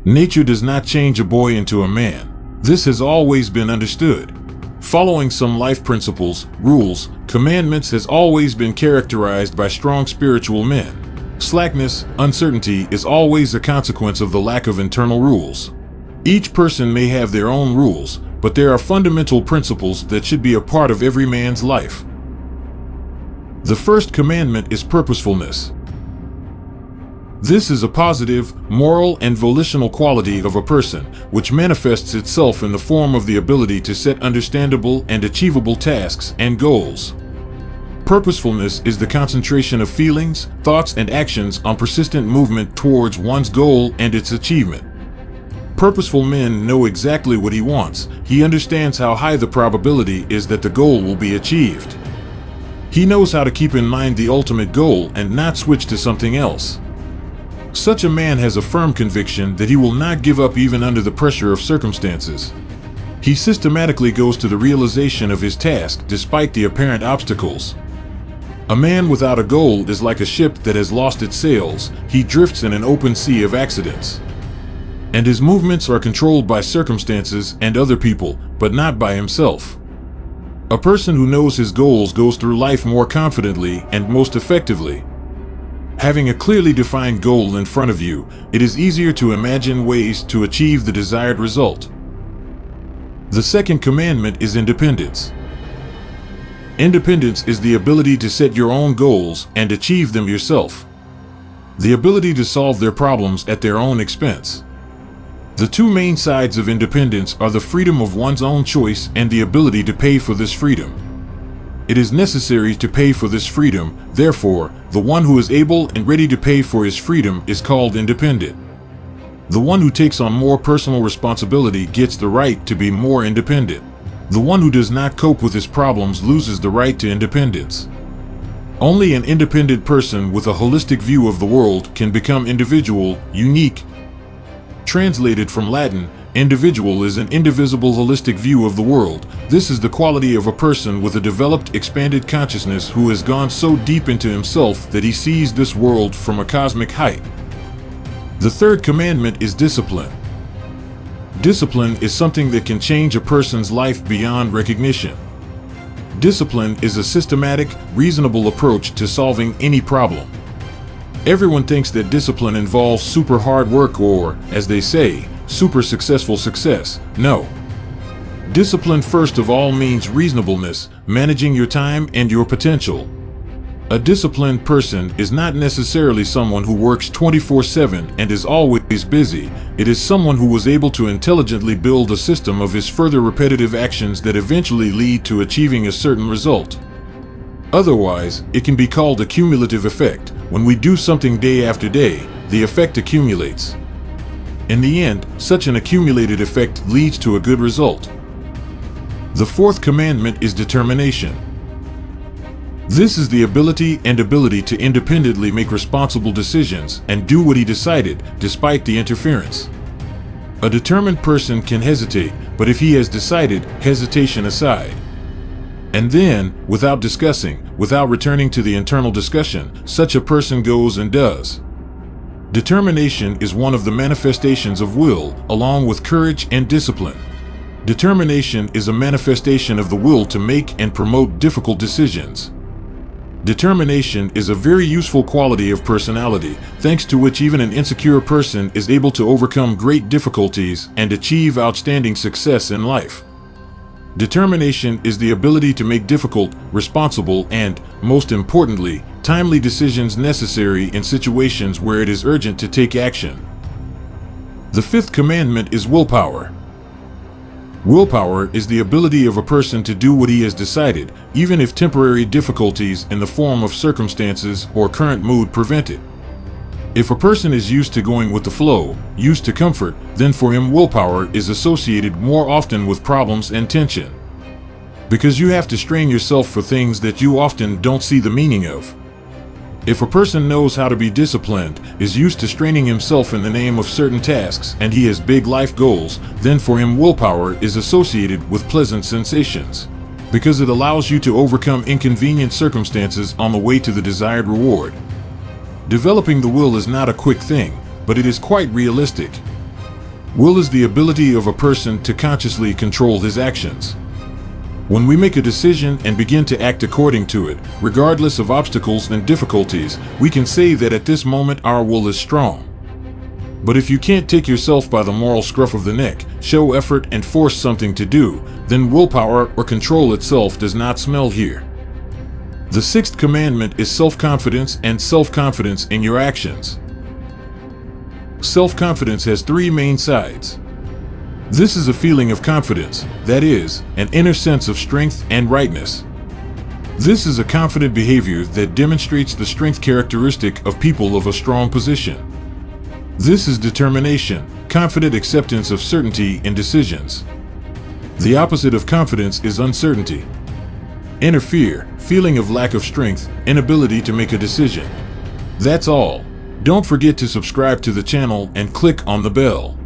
Nature does not change a boy into a man. This has always been understood. Following some life principles, rules, commandments has always been characterized by strong spiritual men. Slackness, uncertainty is always a consequence of the lack of internal rules. Each person may have their own rules, but there are fundamental principles that should be a part of every man's life. The first commandment is purposefulness. This is a positive, moral, and volitional quality of a person, which manifests itself in the form of the ability to set understandable and achievable tasks and goals. Purposefulness is the concentration of feelings, thoughts, and actions on persistent movement towards one's goal and its achievement. Purposeful men know exactly what he wants. He understands how high the probability is that the goal will be achieved. He knows how to keep in mind the ultimate goal and not switch to something else. Such a man has a firm conviction that he will not give up even under the pressure of circumstances. He systematically goes to the realization of his task despite the apparent obstacles. A man without a goal is like a ship that has lost its sails. He drifts in an open sea of accidents. And his movements are controlled by circumstances and other people, but not by himself. A person who knows his goals goes through life more confidently and most effectively. Having a clearly defined goal in front of you, it is easier to imagine ways to achieve the desired result. The second commandment is independence. Independence is the ability to set your own goals and achieve them yourself. The ability to solve their problems at their own expense. The two main sides of independence are the freedom of one's own choice and the ability to pay for this freedom. It is necessary to pay for this freedom, therefore, the one who is able and ready to pay for his freedom is called independent. The one who takes on more personal responsibility gets the right to be more independent. The one who does not cope with his problems loses the right to independence. Only an independent person with a holistic view of the world can become individual, unique. Translated from Latin, individual is an indivisible holistic view of the world. This is the quality of a person with a developed, expanded consciousness who has gone so deep into himself that he sees this world from a cosmic height. The third commandment is discipline. Discipline is something that can change a person's life beyond recognition. Discipline is a systematic, reasonable approach to solving any problem. Everyone thinks that discipline involves super hard work or, as they say, super successful success. No. Discipline first of all means reasonableness, managing your time and your potential. A disciplined person is not necessarily someone who works 24/7 and is always busy. It is someone who was able to intelligently build a system of his further repetitive actions that eventually lead to achieving a certain result. Otherwise, it can be called a cumulative effect. When we do something day after day, the effect accumulates. In the end, such an accumulated effect leads to a good result. The fourth commandment is determination. This is the ability to independently make responsible decisions and do what he decided, despite the interference. A determined person can hesitate, but if he has decided, hesitation aside. And then, without discussing, without returning to the internal discussion, such a person goes and does. Determination is one of the manifestations of will, along with courage and discipline. Determination is a manifestation of the will to make and promote difficult decisions. Determination is a very useful quality of personality, thanks to which even an insecure person is able to overcome great difficulties and achieve outstanding success in life. Determination is the ability to make difficult, responsible, and, most importantly, timely decisions necessary in situations where it is urgent to take action. The fifth commandment is willpower. Willpower is the ability of a person to do what he has decided, even if temporary difficulties in the form of circumstances or current mood prevent it. If a person is used to going with the flow, used to comfort, then for him willpower is associated more often with problems and tension. Because you have to strain yourself for things that you often don't see the meaning of. If a person knows how to be disciplined, is used to straining himself in the name of certain tasks, and he has big life goals, then for him willpower is associated with pleasant sensations. Because it allows you to overcome inconvenient circumstances on the way to the desired reward. Developing the will is not a quick thing, but it is quite realistic. Will is the ability of a person to consciously control his actions. When we make a decision and begin to act according to it, regardless of obstacles and difficulties, we can say that at this moment our will is strong. But if you can't take yourself by the moral scruff of the neck, show effort and force something to do, then willpower or control itself does not smell here. The sixth commandment is self-confidence and self-confidence in your actions. Self-confidence has three main sides. This is a feeling of confidence, that is, an inner sense of strength and rightness. This is a confident behavior that demonstrates the strength characteristic of people of a strong position. This is determination, confident acceptance of certainty in decisions. The opposite of confidence is uncertainty. Inner fear, feeling of lack of strength, inability to make a decision. That's all. Don't forget to subscribe to the channel and click on the bell.